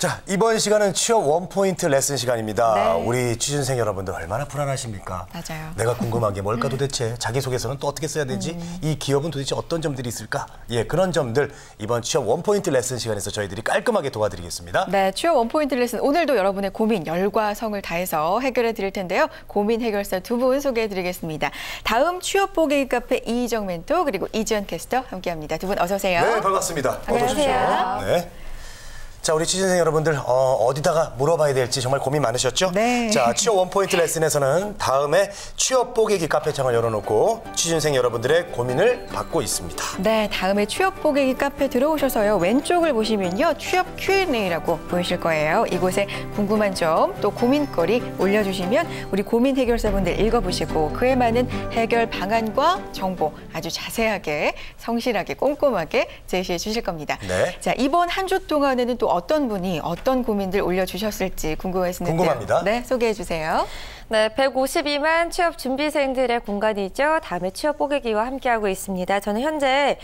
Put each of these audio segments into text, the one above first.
자, 이번 시간은 취업 원포인트 레슨 시간입니다. 네. 우리 취준생 여러분들 얼마나 불안하십니까? 맞아요. 내가 궁금한 게 뭘까 도대체? 자기소개서는 또 어떻게 써야 되지? 이 기업은 도대체 어떤 점들이 있을까? 예, 그런 점들 이번 취업 원포인트 레슨 시간에서 저희들이 깔끔하게 도와드리겠습니다. 네, 취업 원포인트 레슨 오늘도 여러분의 고민, 열과 성을 다해서 해결해 드릴 텐데요. 고민 해결사 두 분 소개해 드리겠습니다. 다음 취업 보기 카페 이희정 멘토 그리고 이지연 캐스터 함께합니다. 두 분 어서 오세요. 네, 반갑습니다. 안녕하세요. 어서 오십시오. 네. 자, 우리 취준생 여러분들 어디다가 물어봐야 될지 정말 고민 많으셨죠? 네. 자, 취업 원포인트 레슨에서는 다음에 취업 뽀개기 카페창을 열어놓고 취준생 여러분들의 고민을 받고 있습니다. 네, 다음에 취업 보기 카페 들어오셔서요. 왼쪽을 보시면요. 취업 Q&A라고 보이실 거예요. 이곳에 궁금한 점, 또 고민거리 올려주시면 우리 고민 해결사분들 읽어보시고 그에 맞는 해결 방안과 정보 아주 자세하게, 성실하게, 꼼꼼하게 제시해 주실 겁니다. 네. 자, 이번 한 주 동안에는 또 어떤 분이 어떤 고민들 올려주셨을지 궁금해지는데요. 궁금합니다. 네, 소개해 주세요. 네, 152만 취업 준비생들의 공간이죠. 다음에 취업 뽀개기와 함께하고 있습니다. 저는 현재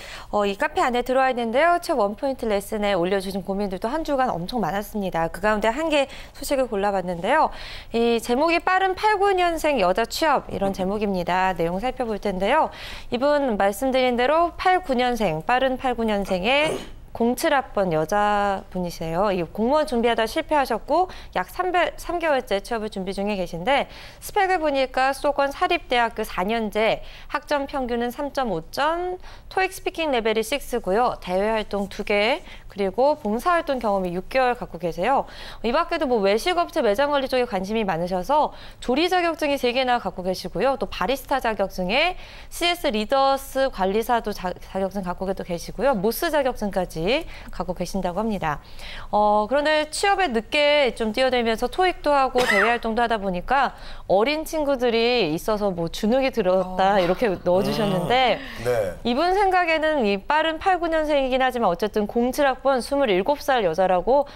이 카페 안에 들어와 있는데요. 취업 원포인트 레슨에 올려주신 고민들도 한 주간 엄청 많았습니다. 그 가운데 한 개 소식을 골라봤는데요. 이 제목이 빠른 89년생 여자 취업 이런 제목입니다. 내용 살펴볼 텐데요. 이분 말씀드린 대로 89년생, 빠른 89년생의 07학번 여자분이세요. 이 공무원 준비하다 실패하셨고 약 3개월째 취업을 준비 중에 계신데 스펙을 보니까 수도권 사립대학교 4년제, 학점 평균은 3.5점, 토익 스피킹 레벨이 6고요. 대외활동 2개, 그리고 봉사활동 경험이 6개월 갖고 계세요. 이 밖에도 뭐 외식업체 매장관리 쪽에 관심이 많으셔서 조리 자격증이 3개나 갖고 계시고요. 또 바리스타 자격증에 CS 리더스 관리사도 자격증 갖고 계시고요. 모스 자격증까지 갖고 계신다고 합니다. 그런데 취업에 늦게 좀 뛰어들면서 토익도 하고 대외활동도 하다 보니까 어린 친구들이 있어서 뭐 주눅이 들었다 이렇게 넣어주셨는데 네. 이분 생각에는 이 빠른 89년생이긴 하지만 어쨌든 07학번 27살 여자라고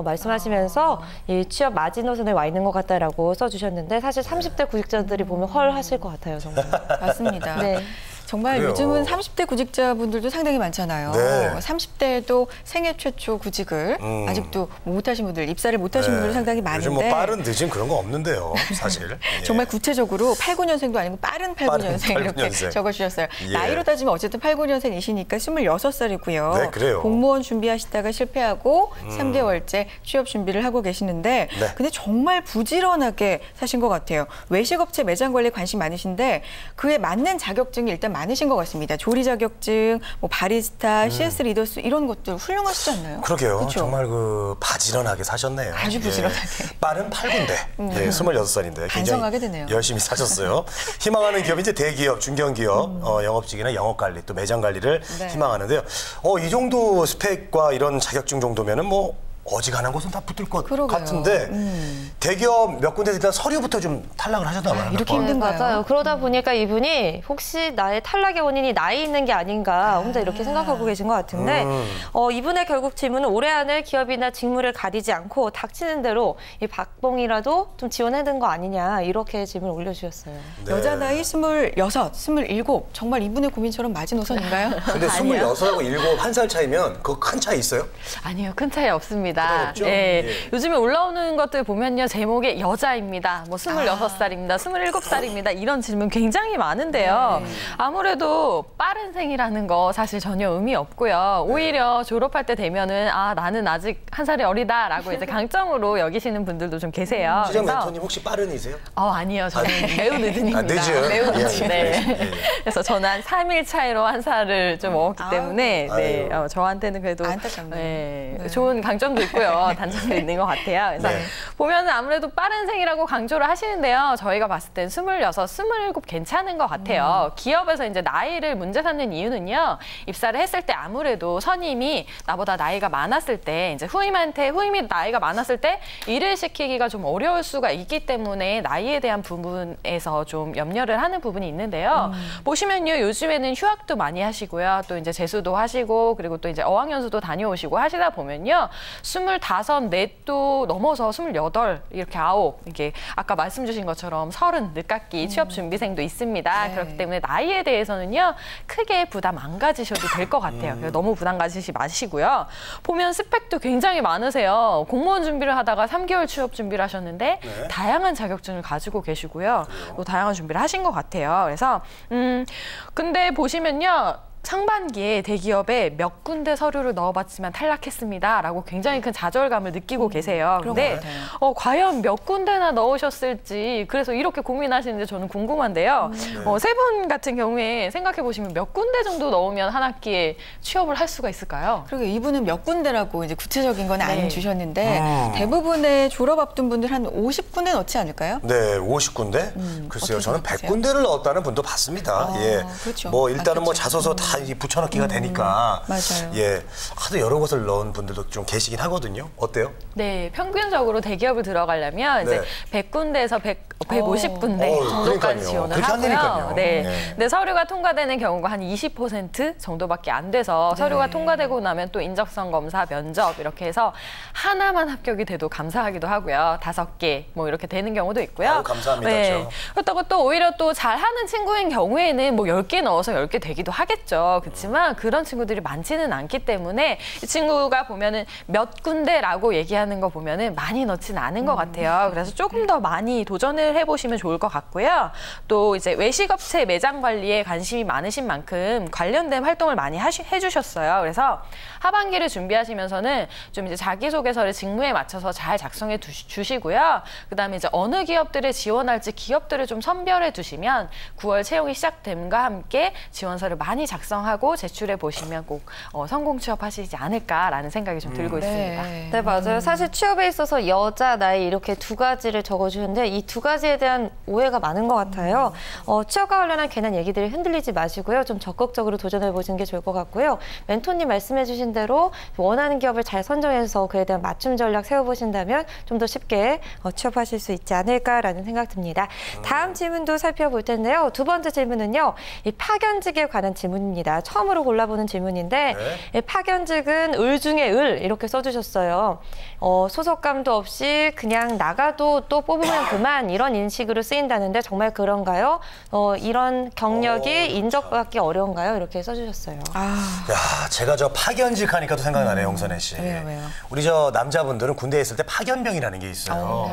말씀하시면서 이 취업 마지노선에 와 있는 것 같다라고 써주셨는데 사실 30대 구직자들이 보면 헐 하실 것 같아요, 정말. 맞습니다. 네. 정말 그래요. 요즘은 30대 구직자분들도 상당히 많잖아요. 네. 30대에도 생애 최초 구직을 아직도 못하신 분들, 입사를 못하신 분들 상당히 많은데 요즘 뭐 빠른 늦은 그런 거 없는데요, 사실. 예. 정말 구체적으로 89년생도 아니고 빠른 89년생 이렇게 89년생. 적어주셨어요. 예. 나이로 따지면 어쨌든 89년생이시니까 26살이고요. 네, 그래요. 공무원 준비하시다가 실패하고 3개월째 취업 준비를 하고 계시는데 네. 근데 정말 부지런하게 사신 것 같아요. 외식업체 매장 관리 관심 많으신데 그에 맞는 자격증이 일단 많으신 것 같습니다. 조리 자격증, 뭐 바리스타, CS 리더스 이런 것들 훌륭하시지 않나요? 그러게요. 그쵸? 정말 바지런하게 사셨네요. 아주 부지런하게. 빠른 8군데. 예, 26살인데. 반성하게 되네요. 열심히 사셨어요. 희망하는 기업이 이제 대기업, 중견기업, 영업직이나 영업관리, 또 매장관리를 네. 희망하는데요. 이 정도 스펙과 이런 자격증 정도면은 뭐 어지간한 곳은 다 붙을 것 그러게요. 같은데 대기업 몇 군데 일단 서류부터 좀 탈락을 하셨나 봐요. 이렇게 몇 번. 힘든가요? 맞아요. 그러다 보니까 이분이 혹시 나의 탈락의 원인이 나이 있는 게 아닌가 혼자 이렇게 생각하고 계신 것 같은데 이분의 결국 질문은 올해 안에 기업이나 직무를 가리지 않고 닥치는 대로 이 박봉이라도 좀 지원해둔 거 아니냐 이렇게 질문을 올려주셨어요. 네. 여자 나이 26, 27 정말 이분의 고민처럼 마지노선인가요? 근데 26하고 7, 1살 차이면 그거 큰 차이 있어요? 아니요, 큰 차이 없습니다. 없죠? 예. 예. 요즘에 올라오는 것들 보면요, 제목에 여자입니다, 뭐 26살입니다, 27살입니다 이런 질문 굉장히 많은데요. 아무래도 빠른 생이라는 거 사실 전혀 의미 없고요. 오히려 졸업할 때 되면은 나는 아직 한 살이 어리다라고 이제 강점으로 여기시는 분들도 좀 계세요. 시장 그래서 멘토님 혹시 빠른이세요? 아니요, 저는 매우 늦은입니다. 늦은? 매우 예, 늦은. 예, 네. 예. 그래서 저는 한 3일 차이로 한 살을 좀 먹었기 때문에 네, 아유. 저한테는 그래도 안타깝네요. 네, 좋은 강점도 있고요. 단점도 있는 것 같아요. 그래서 네. 보면은 아무래도 빠른 생이라고 강조를 하시는데요. 저희가 봤을 땐 26, 27 괜찮은 것 같아요. 기업에서 이제 나이를 문제 삼는 이유는요. 입사를 했을 때 아무래도 선임이 나보다 나이가 많았을 때 이제 후임이 나이가 많았을 때 일을 시키기가 좀 어려울 수가 있기 때문에 나이에 대한 부분에서 좀 염려를 하는 부분이 있는데요. 보시면요. 요즘에는 휴학도 많이 하시고요. 또 이제 재수도 하시고 그리고 또 이제 어학연수도 다녀오시고 하시다 보면요. 25, 넷도 넘어서 28, 이렇게 9, 이게 아까 말씀 주신 것처럼 30 늦깎이 취업 준비생도 있습니다. 네. 그렇기 때문에 나이에 대해서는요, 크게 부담 안 가지셔도 될 것 같아요. 너무 부담 가지시 마시고요. 보면 스펙도 굉장히 많으세요. 공무원 준비를 하다가 3개월 취업 준비를 하셨는데 네. 다양한 자격증을 가지고 계시고요. 또 다양한 준비를 하신 것 같아요. 그래서 근데 보시면요. 상반기에 대기업에 몇 군데 서류를 넣어봤지만 탈락했습니다. 굉장히 큰 좌절감을 느끼고 계세요. 그런 근데 것 같아요. 과연 몇 군데나 넣으셨을지 그래서 이렇게 고민하시는데 저는 궁금한데요. 세 분 같은 경우에 생각해보시면 몇 군데 정도 넣으면 한 학기에 취업을 할 수가 있을까요? 그리고 이분은 몇 군데라고 이제 구체적인 건 안 네. 주셨는데 대부분의 졸업 앞둔 분들 한 50군데 넣지 않을까요? 네, 50군데? 글쎄요, 어떻게 저는 생각하세요? 100군데를 넣었다는 분도 봤습니다. 예. 그렇죠. 뭐 일단은 뭐 그렇죠. 자소서 다 이 붙여넣기가 되니까. 맞아요. 예. 하도 여러 곳을 넣은 분들도 좀 계시긴 하거든요. 어때요? 네, 평균적으로 대기업을 들어가려면 네. 이제 100군데에서 150군데 정도까지 그러니까요. 지원을 그렇게 하고요. 한다니까요. 네. 네. 근데 서류가 통과되는 경우가 한 20% 정도밖에 안 돼서 서류가 통과되고 나면 또 인적성 검사, 면접 이렇게 해서 하나만 합격이 돼도 감사하기도 하고요. 5개 뭐 이렇게 되는 경우도 있고요. 아유, 감사합니다. 네. 그렇다고 또 오히려 또 잘하는 친구인 경우에는 뭐 10개 넣어서 10개 되기도 하겠죠. 그렇지만 그런 친구들이 많지는 않기 때문에 이 친구가 보면은 몇 군데라고 얘기하는 거 보면은 많이 넣지는 않은 것 같아요. 그래서 조금 더 많이 도전을 해보시면 좋을 것 같고요. 또 이제 외식업체 매장 관리에 관심이 많으신 만큼 관련된 활동을 많이 해주셨어요. 그래서 하반기를 준비하시면서는 좀 이제 자기소개서를 직무에 맞춰서 잘 작성해 주시고요. 그다음에 이제 어느 기업들에 지원할지 기업들을 좀 선별해 두시면 9월 채용이 시작됨과 함께 지원서를 많이 작성하고 제출해 보시면 꼭 성공 취업하시지 않을까라는 생각이 좀 들고 있습니다. 네, 맞아요. 사실 취업에 있어서 여자, 나이 이렇게 두 가지를 적어주셨는데 이 두 가지에 대한 오해가 많은 것 같아요. 취업과 관련한 괜한 얘기들을 흔들리지 마시고요. 좀 적극적으로 도전해 보시는 게 좋을 것 같고요. 멘토님 말씀해 주신 대로 원하는 기업을 잘 선정해서 그에 대한 맞춤 전략 세워보신다면 좀 더 쉽게 취업하실 수 있지 않을까라는 생각 듭니다. 다음 질문도 살펴볼 텐데요. 두 번째 질문은요. 이 파견직에 관한 질문입니다. 처음으로 골라보는 질문인데 이 파견직은 을 중에 을 이렇게 써주셨어요. 소속감도 없이 그냥 나가도 또 뽑으면 그만 이런 인식으로 쓰인다는데 정말 그런가요? 이런 경력이 인정받기 어려운가요? 이렇게 써주셨어요. 야, 제가 저 파견직 하니까 또 생각나네요, 홍선혜 씨. 왜요? 우리 저 남자분들은 군대에 있을 때 파견병이라는 게 있어요.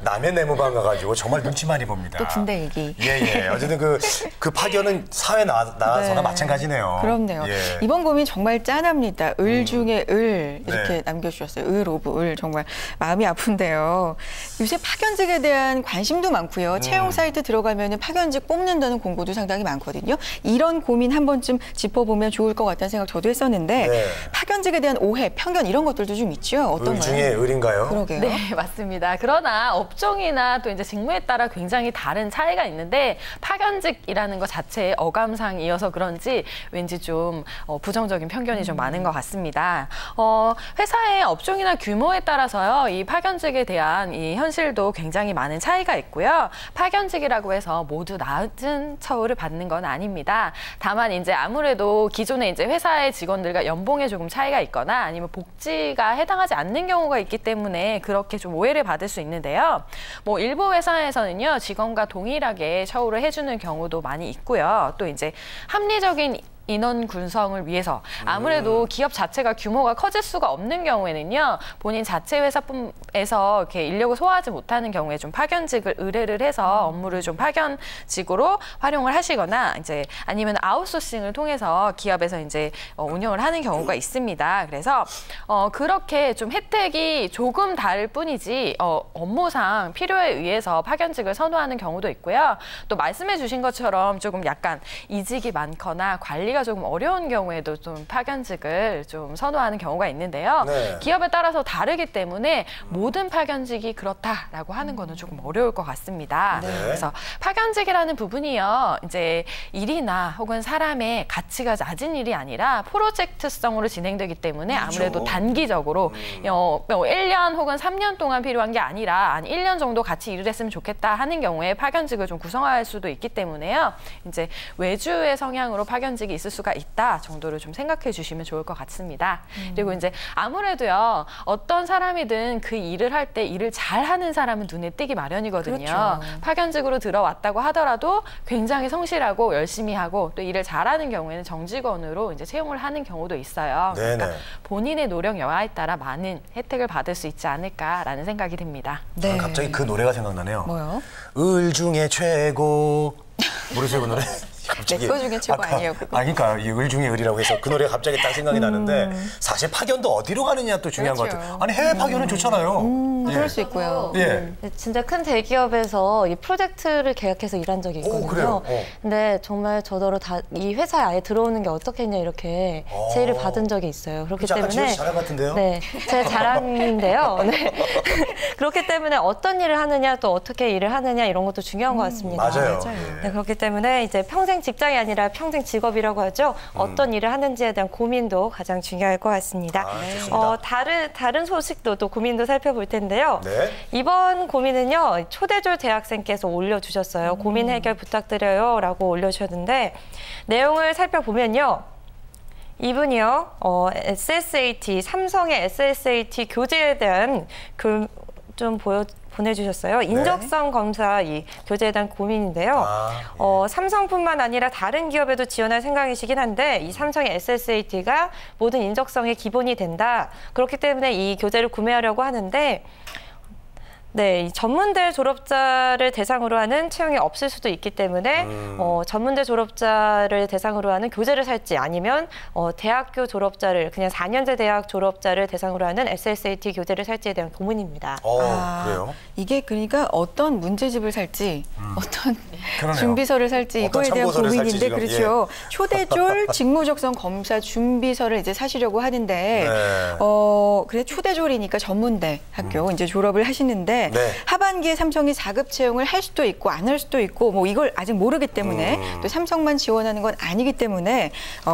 남의 내무반 가가지고 정말 눈치 많이 봅니다. 또 군대 얘기. 예. 어쨌든 그 파견은 사회 나와서나 마찬가지네요. 그럼요. 예. 이번 고민 정말 짠합니다. 을 중에 을 이렇게 네. 남겨주셨어요. 을 오브 을 정말 마음이 아픈데요. 요새 파견직에 대한 관심도 많고요. 채용 사이트 들어가면 파견직 뽑는다는 공고도 상당히 많거든요. 이런 고민 한 번쯤 짚어보면 좋을 것 같다는 생각 저도 했었는데 네. 파견직에 대한 오해, 편견 이런 것들도 좀 있죠. 어떤가요? 을 중에 을인가요? 그러게요. 네, 맞습니다. 그러나 업종이나 또 이제 직무에 따라 굉장히 다른 차이가 있는데 파견직이라는 것 자체의 어감상이어서 그런지 왠지 좀 부정적인 편견이 좀 많은 것 같습니다. 회사의 업종이나 규모에 따라서요, 이 파견직에 대한 이 현실도 굉장히 많은 차이가 있고요. 파견직이라고 해서 모두 낮은 처우를 받는 건 아닙니다. 다만 이제 아무래도 기존에 이제 회사의 직원들과 연봉에 조금 차이가 있거나 아니면 복지가 해당하지 않는 경우가 있기 때문에 그렇게 좀 오해를 받을 수 있는데요. 뭐 일부 회사에서는요, 직원과 동일하게 처우를 해주는 경우도 많이 있고요. 또 이제 합리적인 인원 군성을 위해서 아무래도 기업 자체가 규모가 커질 수가 없는 경우에는요, 본인 자체 회사에서 이렇게 인력을 소화하지 못하는 경우에 좀 파견직을 의뢰를 해서 업무를 좀 파견직으로 활용을 하시거나 이제 아니면 아웃소싱을 통해서 기업에서 이제 운영을 하는 경우가 있습니다. 그래서 그렇게 좀 혜택이 조금 다를 뿐이지 업무상 필요에 의해서 파견직을 선호하는 경우도 있고요. 또 말씀해 주신 것처럼 조금 약간 이직이 많거나 관리가 조금 어려운 경우에도 좀 파견직을 좀 선호하는 경우가 있는데요. 네. 기업에 따라서 다르기 때문에 모든 파견직이 그렇다라고 하는 거는 조금 어려울 것 같습니다. 네. 그래서 파견직이라는 부분이요, 이제 일이나 혹은 사람의 가치가 낮은 일이 아니라 프로젝트성으로 진행되기 때문에 아무래도 단기적으로 1년 혹은 3년 동안 필요한 게 아니라 한 1년 정도 같이 일을 했으면 좋겠다 하는 경우에 파견직을 좀 구성할 수도 있기 때문에요. 이제 외주의 성향으로 파견직이 있을 있을 수가 있다 정도로 좀 생각해 주시면 좋을 것 같습니다. 그리고 이제 아무래도요, 어떤 사람이든 그 일을 할 때 일을 잘하는 사람은 눈에 띄기 마련이거든요. 그렇죠. 파견직으로 들어왔다고 하더라도 굉장히 성실하고 열심히 하고 또 일을 잘하는 경우에는 정직원으로 이제 채용을 하는 경우도 있어요. 그러니까 본인의 노력 여하에 따라 많은 혜택을 받을 수 있지 않을까라는 생각이 듭니다. 네. 갑자기 그 노래가 생각나네요. 뭐요? 을 중에 최고. 모르세요, 그 노래? 내 거 중에 최고 아니에요, 그거? 그러니까 이 을 중에 을이라고 해서 그 노래가 갑자기 딱 생각이 나는데 사실 파견도 어디로 가느냐 또 중요한 그렇죠. 것 같아요. 아니 해외 파견은 좋잖아요. 그럴 수 있고요. 예. 진짜 큰 대기업에서 이 프로젝트를 계약해서 일한 적이 있거든요. 그래요? 근데 정말 저더러 이 회사에 아예 들어오는 게 어떻겠냐 이렇게 제의를 받은 적이 있어요. 그렇기 약간 때문에 지금 자랑 같은데요? 네, 제 자랑인데요. 네. 그렇기 때문에 어떤 일을 하느냐 또 어떻게 일을 하느냐 이런 것도 중요한 것 같습니다. 맞아요. 네, 그렇기 때문에 이제 평생 직장이 아니라 평생 직업이라고 하죠. 어떤 일을 하는지에 대한 고민도 가장 중요할 것 같습니다. 다른 소식도 또 고민도 살펴볼 텐데요. 네. 이번 고민은요, 초대졸 대학생께서 올려주셨어요. 고민 해결 부탁드려요 라고 올려주셨는데 내용을 살펴보면요. 이분이요, SSAT, 삼성의 SSAT 교재에 대한 좀 보내주셨어요. 인적성 검사 이 교재에 대한 고민인데요. 삼성뿐만 아니라 다른 기업에도 지원할 생각이시긴 한데 이 삼성의 SSAT가 모든 인적성의 기본이 된다. 그렇기 때문에 이 교재를 구매하려고 하는데 네, 이 전문대 졸업자를 대상으로 하는 채용이 없을 수도 있기 때문에 전문대 졸업자를 대상으로 하는 교재를 살지 아니면 대학교 졸업자를 그냥 4년제 대학 졸업자를 대상으로 하는 SSAT 교재를 살지에 대한 고민입니다. 그래요? 이게 그러니까 어떤 문제집을 살지 어떤 그러네요. 준비서를 살지 어떤 이거에 대한 참고서를 살지 고민인데 지금, 그렇죠. 초대졸 직무적성 검사 준비서를 이제 사시려고 하는데 네. 그래 초대졸이니까 전문대 학교 이제 졸업을 하시는데 네. 하반기에 삼성이 4급 채용을 할 수도 있고 안 할 수도 있고 뭐 이걸 아직 모르기 때문에 또 삼성만 지원하는 건 아니기 때문에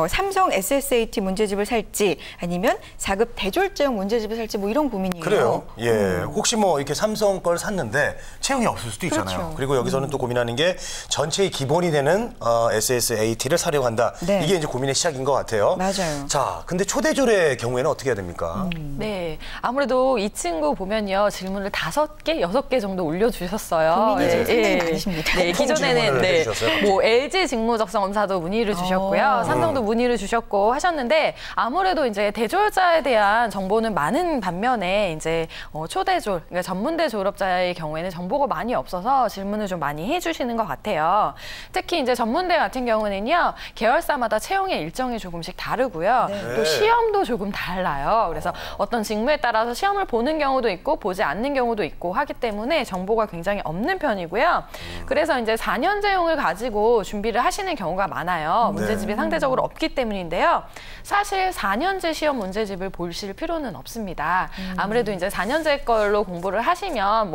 삼성 SSAT 문제집을 살지 아니면 4급 대졸자용 문제집을 살지 뭐 이런 고민이에요. 그래요. 예. 혹시 뭐 이렇게 삼성 걸 샀는데 채용이 없을 수도 있잖아요. 그렇죠. 그리고 여기서는 또 고민하는 게 전체의 기본이 되는 SSAT를 사려고 한다. 네. 이게 이제 고민의 시작인 것 같아요. 맞아요. 자, 근데 초대졸의 경우에는 어떻게 해야 됩니까? 네, 아무래도 이 친구 보면요 질문을 5개, 6개 정도 올려주셨어요. 고민이 좀 상당히 네. 많으십니다. 네, 질문을 기존에는 해주셨어요? 뭐 LG 직무적성 검사도 문의를 주셨고요, 삼성도 문의를 주셨고 하셨는데 아무래도 이제 대졸자에 대한 정보는 많은 반면에 이제 초대졸, 그러니까 전문대 졸업자의 경우에는 정보가 많이 없어서 질문을 좀 많이 해주시는 것 같아요. 특히 이제 전문대 같은 경우는요 계열사마다 채용의 일정이 조금씩 다르고요. 네. 또 시험도 조금 달라요. 그래서 어떤 직무에 따라서 시험을 보는 경우도 있고 보지 않는 경우도 있고 하기 때문에 정보가 굉장히 없는 편이고요. 그래서 이제 4년제용을 가지고 준비를 하시는 경우가 많아요. 문제집이 상대적으로 없기 때문인데요. 사실 4년제 시험 문제집을 보실 필요는 없습니다. 아무래도 이제 4년제 걸로 공부를 하시면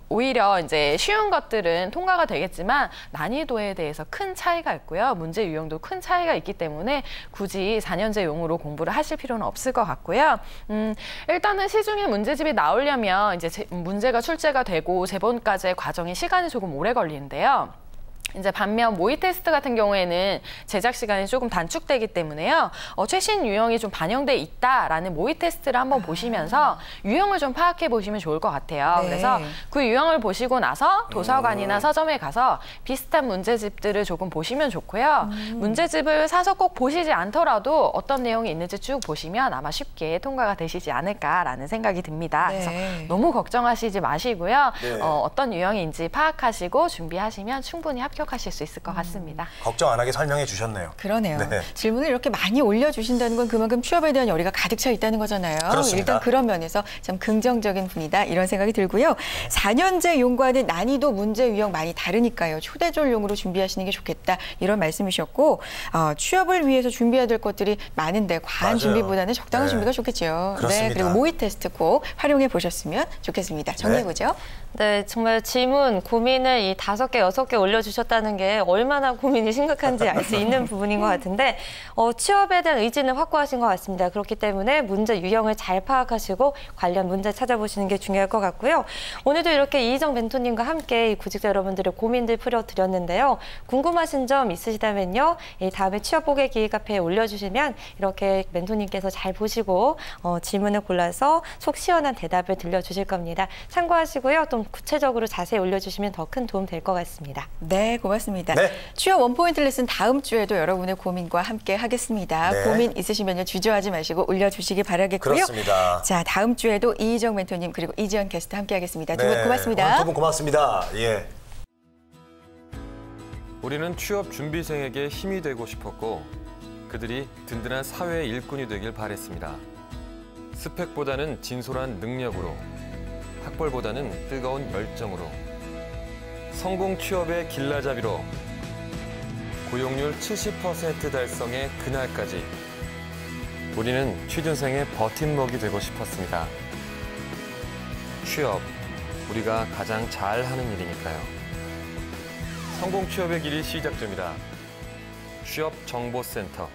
오히려 이제 쉬운 것들은 통과가 되겠지만 난이도에 대해서 큰 차이가 있고요. 문제 유형도 큰 차이가 있기 때문에 굳이 4년제용으로 공부를 하실 필요는 없을 것 같고요. 일단은 시중에 문제집이 나오려면 이제 문제가 출제가 되고 제본까지의 과정이 시간이 조금 오래 걸리는데요. 이제 반면 모의 테스트 같은 경우에는 제작 시간이 조금 단축되기 때문에요. 최신 유형이 좀 반영돼 있다라는 모의 테스트를 한번 보시면서 유형을 좀 파악해 보시면 좋을 것 같아요. 네. 그래서 그 유형을 보시고 나서 도서관이나 서점에 가서 비슷한 문제집들을 조금 보시면 좋고요. 문제집을 사서 꼭 보시지 않더라도 어떤 내용이 있는지 쭉 보시면 아마 쉽게 통과가 되시지 않을까라는 생각이 듭니다. 네. 그래서 너무 걱정하시지 마시고요. 네. 어떤 유형인지 파악하시고 준비하시면 충분히 합격하실 수 있을 것 같습니다. 걱정 안 하게 설명해 주셨네요. 그러네요. 네. 질문을 이렇게 많이 올려주신다는 건 그만큼 취업에 대한 열의가 가득 차 있다는 거잖아요. 그렇습니다. 일단 그런 면에서 참 긍정적인 분이다 이런 생각이 들고요. 4년제 용과는 난이도 문제 유형 많이 다르니까요. 초대졸용으로 준비하시는 게 좋겠다 이런 말씀이셨고 취업을 위해서 준비해야 될 것들이 많은데 과한 맞아요. 준비보다는 적당한 네. 준비가 좋겠죠. 그렇습니다. 네, 그리고 모의 테스트 꼭 활용해 보셨으면 좋겠습니다. 정리해 보죠. 네, 정말 질문, 고민을 이 5개, 6개 올려주셨다 없다는 게 얼마나 고민이 심각한지 알 수 있는 부분인 것 같은데 취업에 대한 의지는 확고하신 것 같습니다. 그렇기 때문에 문제 유형을 잘 파악하시고 관련 문제 찾아보시는 게 중요할 것 같고요. 오늘도 이렇게 이희정 멘토님과 함께 이 구직자 여러분들의 고민들 풀어드렸는데요. 궁금하신 점 있으시다면요. 이 다음에 취업 보게기 카페에 올려주시면 이렇게 멘토님께서 잘 보시고 질문을 골라서 속 시원한 대답을 들려주실 겁니다. 참고하시고요. 좀 구체적으로 자세히 올려주시면 더 큰 도움 될 것 같습니다. 네, 고맙습니다. 네. 취업 원포인트 레슨 다음 주에도 여러분의 고민과 함께 하겠습니다. 네. 고민 있으시면 주저하지 마시고 올려주시기 바라겠고요. 그렇습니다. 자, 다음 주에도 이희정 멘토님 그리고 이지연 게스트 함께 하겠습니다. 두 분 고맙습니다. 오늘 두 분 고맙습니다. 예. 우리는 취업 준비생에게 힘이 되고 싶었고 그들이 든든한 사회의 일꾼이 되길 바랬습니다. 스펙보다는 진솔한 능력으로, 학벌보다는 뜨거운 열정으로, 성공 취업의 길라잡이로, 고용률 70% 달성의 그날까지 우리는 취준생의 버팀목이 되고 싶었습니다. 취업, 우리가 가장 잘하는 일이니까요. 성공 취업의 길이 시작됩니다. 취업정보센터.